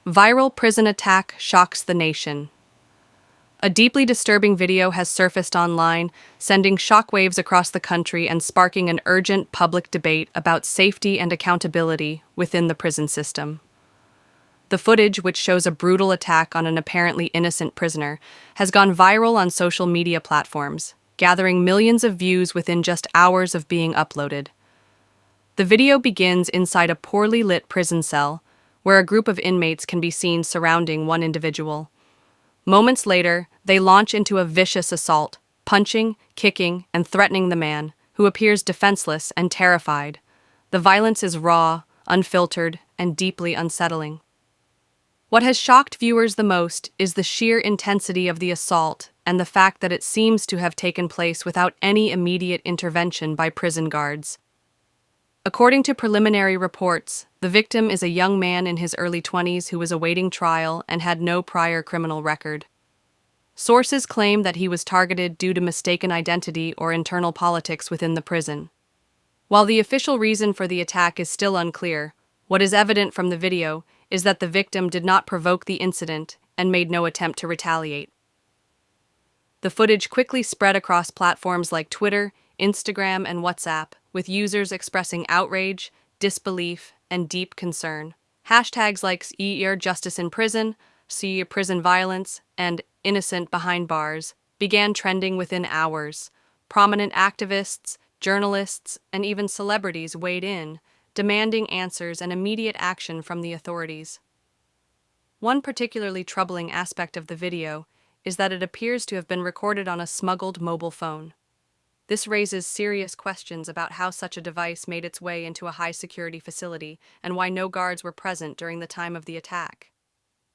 Viral prison attack shocks the nation. A deeply disturbing video has surfaced online, sending shockwaves across the country and sparking an urgent public debate about safety and accountability within the prison system. The footage, which shows a brutal attack on an apparently innocent prisoner, has gone viral on social media platforms, gathering millions of views within just hours of being uploaded. The video begins inside a poorly lit prison cell, where a group of inmates can be seen surrounding one individual. Moments later, they launch into a vicious assault, punching, kicking, and threatening the man, who appears defenseless and terrified. The violence is raw, unfiltered, and deeply unsettling. What has shocked viewers the most is the sheer intensity of the assault and the fact that it seems to have taken place without any immediate intervention by prison guards. According to preliminary reports, the victim is a young man in his early 20s who was awaiting trial and had no prior criminal record. Sources claim that he was targeted due to mistaken identity or internal politics within the prison. While the official reason for the attack is still unclear, what is evident from the video is that the victim did not provoke the incident and made no attempt to retaliate. The footage quickly spread across platforms like Twitter, Instagram, and WhatsApp, with users expressing outrage, disbelief, and deep concern. Hashtags like #Justice in Prison, #Prison Violence, and Innocent Behind Bars began trending within hours. Prominent activists, journalists, and even celebrities weighed in, demanding answers and immediate action from the authorities. One particularly troubling aspect of the video is that it appears to have been recorded on a smuggled mobile phone. This raises serious questions about how such a device made its way into a high-security facility and why no guards were present during the time of the attack.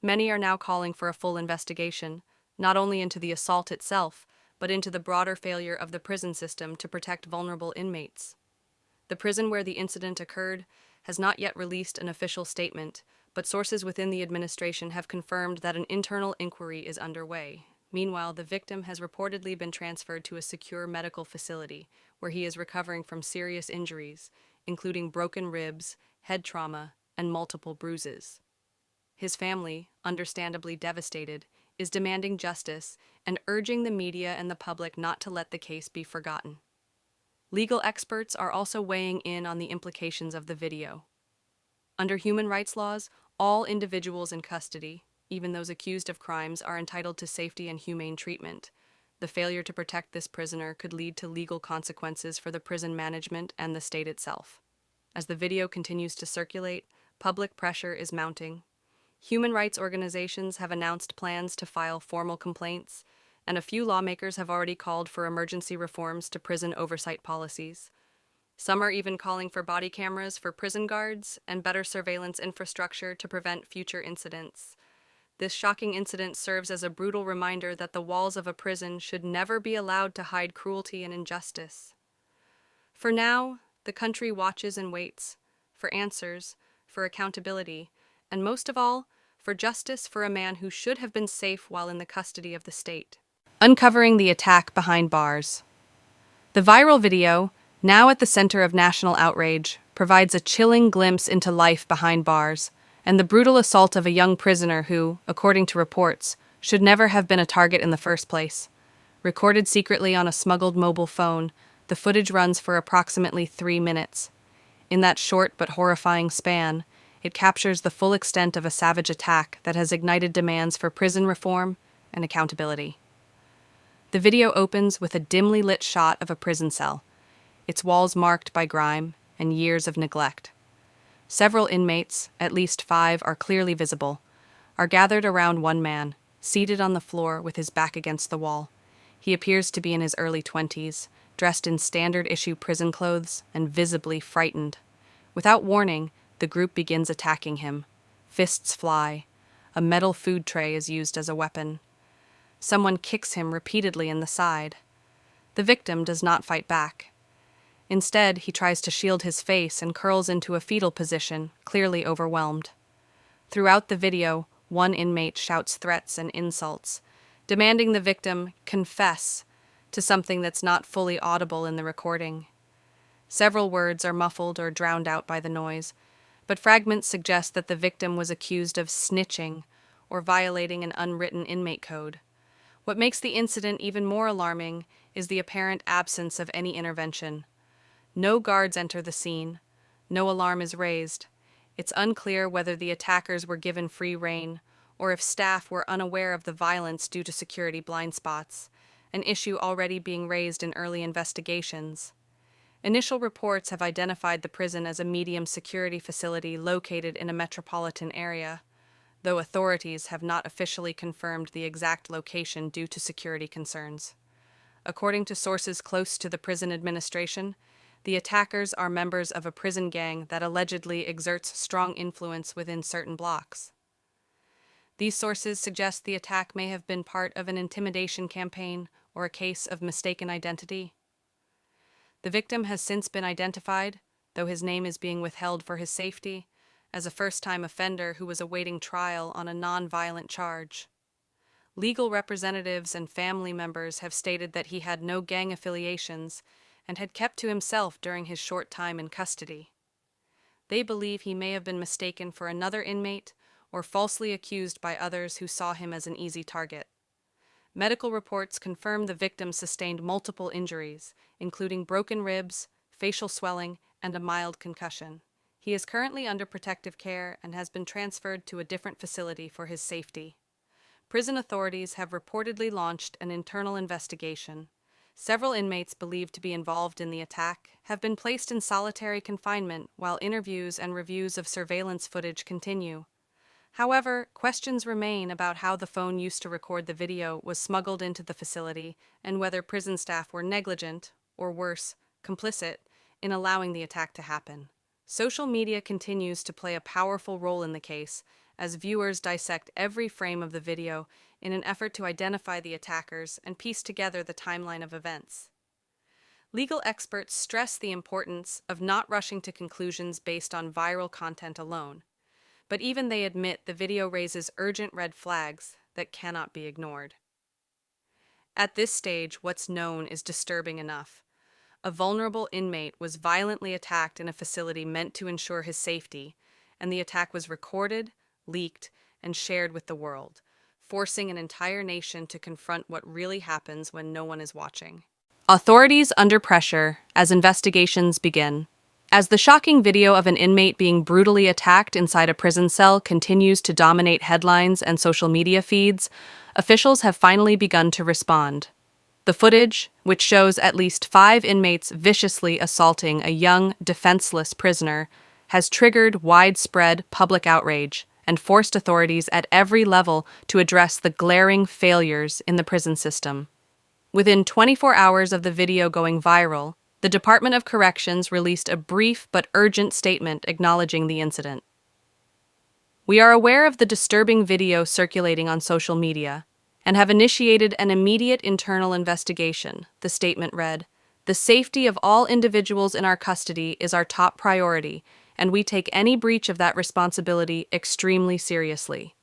Many are now calling for a full investigation, not only into the assault itself, but into the broader failure of the prison system to protect vulnerable inmates. The prison where the incident occurred has not yet released an official statement, but sources within the administration have confirmed that an internal inquiry is underway. Meanwhile, the victim has reportedly been transferred to a secure medical facility, where he is recovering from serious injuries, including broken ribs, head trauma, and multiple bruises. His family, understandably devastated, is demanding justice and urging the media and the public not to let the case be forgotten. Legal experts are also weighing in on the implications of the video. Under human rights laws, all individuals in custody, even those accused of crimes, are entitled to safety and humane treatment. The failure to protect this prisoner could lead to legal consequences for the prison management and the state itself. As the video continues to circulate, public pressure is mounting. Human rights organizations have announced plans to file formal complaints, and a few lawmakers have already called for emergency reforms to prison oversight policies. Some are even calling for body cameras for prison guards and better surveillance infrastructure to prevent future incidents. This shocking incident serves as a brutal reminder that the walls of a prison should never be allowed to hide cruelty and injustice. For now, the country watches and waits for answers, for accountability, and most of all, for justice for a man who should have been safe while in the custody of the state. Uncovering the attack behind bars. The viral video, now at the center of national outrage, provides a chilling glimpse into life behind bars and the brutal assault of a young prisoner who, according to reports, should never have been a target in the first place. Recorded secretly on a smuggled mobile phone, the footage runs for approximately 3 minutes. In that short but horrifying span, it captures the full extent of a savage attack that has ignited demands for prison reform and accountability. The video opens with a dimly lit shot of a prison cell, its walls marked by grime and years of neglect. Several inmates, at least 5 are clearly visible, are gathered around one man, seated on the floor with his back against the wall. He appears to be in his early 20s, dressed in standard-issue prison clothes and visibly frightened. Without warning, the group begins attacking him. Fists fly. A metal food tray is used as a weapon. Someone kicks him repeatedly in the side. The victim does not fight back. Instead, he tries to shield his face and curls into a fetal position, clearly overwhelmed. Throughout the video, one inmate shouts threats and insults, demanding the victim confess to something that's not fully audible in the recording. Several words are muffled or drowned out by the noise, but fragments suggest that the victim was accused of snitching or violating an unwritten inmate code. What makes the incident even more alarming is the apparent absence of any intervention. No guards enter the scene. No alarm is raised. It's unclear whether the attackers were given free rein or if staff were unaware of the violence due to security blind spots, an issue already being raised in early investigations. Initial reports have identified the prison as a medium security facility located in a metropolitan area, though authorities have not officially confirmed the exact location due to security concerns. According to sources close to the prison administration, the attackers are members of a prison gang that allegedly exerts strong influence within certain blocks. These sources suggest the attack may have been part of an intimidation campaign or a case of mistaken identity. The victim has since been identified, though his name is being withheld for his safety, as a first-time offender who was awaiting trial on a non-violent charge. Legal representatives and family members have stated that he had no gang affiliations and had kept to himself during his short time in custody. They believe he may have been mistaken for another inmate or falsely accused by others who saw him as an easy target. Medical reports confirm the victim sustained multiple injuries, including broken ribs, facial swelling, and a mild concussion. He is currently under protective care and has been transferred to a different facility for his safety. Prison authorities have reportedly launched an internal investigation. Several inmates believed to be involved in the attack have been placed in solitary confinement while interviews and reviews of surveillance footage continue. However, questions remain about how the phone used to record the video was smuggled into the facility and whether prison staff were negligent, or worse, complicit, in allowing the attack to happen. Social media continues to play a powerful role in the case as viewers dissect every frame of the video in an effort to identify the attackers and piece together the timeline of events. Legal experts stress the importance of not rushing to conclusions based on viral content alone, but even they admit the video raises urgent red flags that cannot be ignored. At this stage, what's known is disturbing enough. A vulnerable inmate was violently attacked in a facility meant to ensure his safety, and the attack was recorded, leaked, and shared with the world, forcing an entire nation to confront what really happens when no one is watching. Authorities under pressure as investigations begin. As the shocking video of an inmate being brutally attacked inside a prison cell continues to dominate headlines and social media feeds, officials have finally begun to respond. The footage, which shows at least 5 inmates viciously assaulting a young, defenseless prisoner, has triggered widespread public outrage and forced authorities at every level to address the glaring failures in the prison system. Within 24 hours of the video going viral, the Department of Corrections released a brief but urgent statement acknowledging the incident. "We are aware of the disturbing video circulating on social media and have initiated an immediate internal investigation," the statement read. "The safety of all individuals in our custody is our top priority, and we take any breach of that responsibility extremely seriously."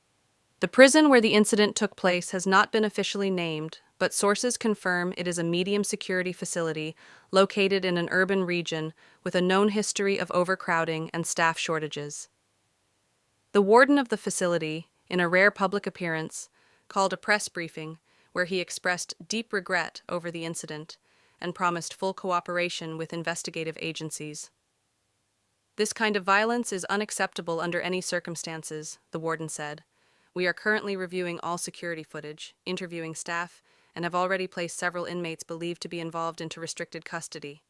The prison where the incident took place has not been officially named, but sources confirm it is a medium security facility located in an urban region with a known history of overcrowding and staff shortages. The warden of the facility, in a rare public appearance, called a press briefing where he expressed deep regret over the incident and promised full cooperation with investigative agencies. "This kind of violence is unacceptable under any circumstances," the warden said. "We are currently reviewing all security footage, interviewing staff, and have already placed several inmates believed to be involved into restricted custody.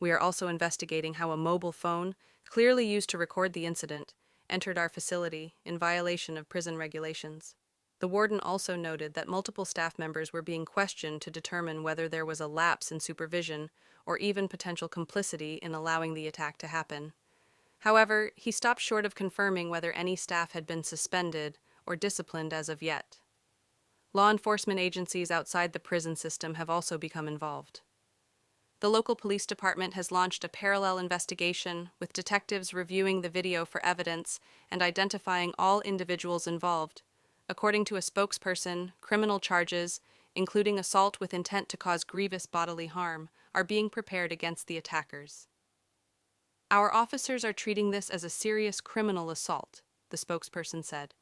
We are also investigating how a mobile phone, clearly used to record the incident, entered our facility in violation of prison regulations." The warden also noted that multiple staff members were being questioned to determine whether there was a lapse in supervision or even potential complicity in allowing the attack to happen. However, he stopped short of confirming whether any staff had been suspended or disciplined as of yet. Law enforcement agencies outside the prison system have also become involved. The local police department has launched a parallel investigation, with detectives reviewing the video for evidence and identifying all individuals involved. According to a spokesperson, criminal charges, including assault with intent to cause grievous bodily harm, are being prepared against the attackers. Our officers are treating this as a serious criminal assault, the spokesperson said.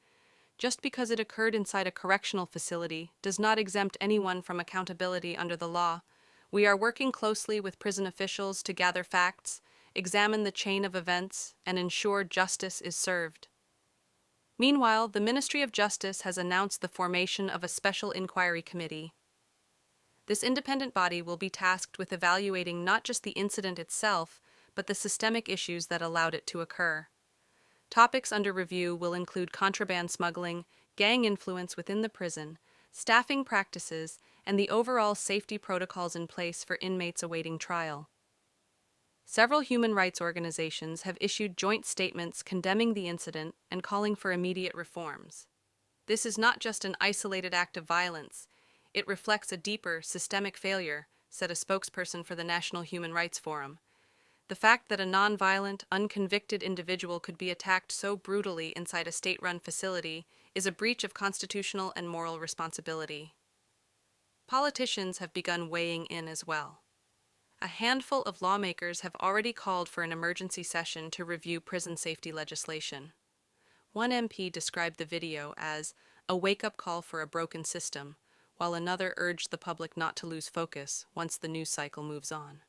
Just because it occurred inside a correctional facility does not exempt anyone from accountability under the law. We are working closely with prison officials to gather facts, examine the chain of events, and ensure justice is served. Meanwhile, the Ministry of Justice has announced the formation of a special inquiry committee. This independent body will be tasked with evaluating not just the incident itself, but the systemic issues that allowed it to occur. Topics under review will include contraband smuggling, gang influence within the prison, staffing practices, and the overall safety protocols in place for inmates awaiting trial. Several human rights organizations have issued joint statements condemning the incident and calling for immediate reforms. This is not just an isolated act of violence, it reflects a deeper, systemic failure, said a spokesperson for the National Human Rights Forum. The fact that a non-violent, unconvicted individual could be attacked so brutally inside a state-run facility is a breach of constitutional and moral responsibility. Politicians have begun weighing in as well. A handful of lawmakers have already called for an emergency session to review prison safety legislation. One MP described the video as a wake-up call for a broken system, while another urged the public not to lose focus once the news cycle moves on.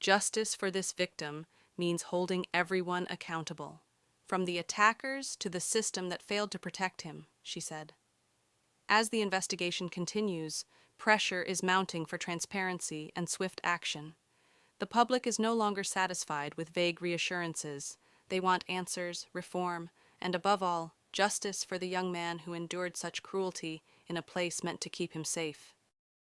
Justice for this victim means holding everyone accountable, from the attackers to the system that failed to protect him, she said. As the investigation continues, pressure is mounting for transparency and swift action. The public is no longer satisfied with vague reassurances. They want answers, reform, and above all, justice for the young man who endured such cruelty in a place meant to keep him safe.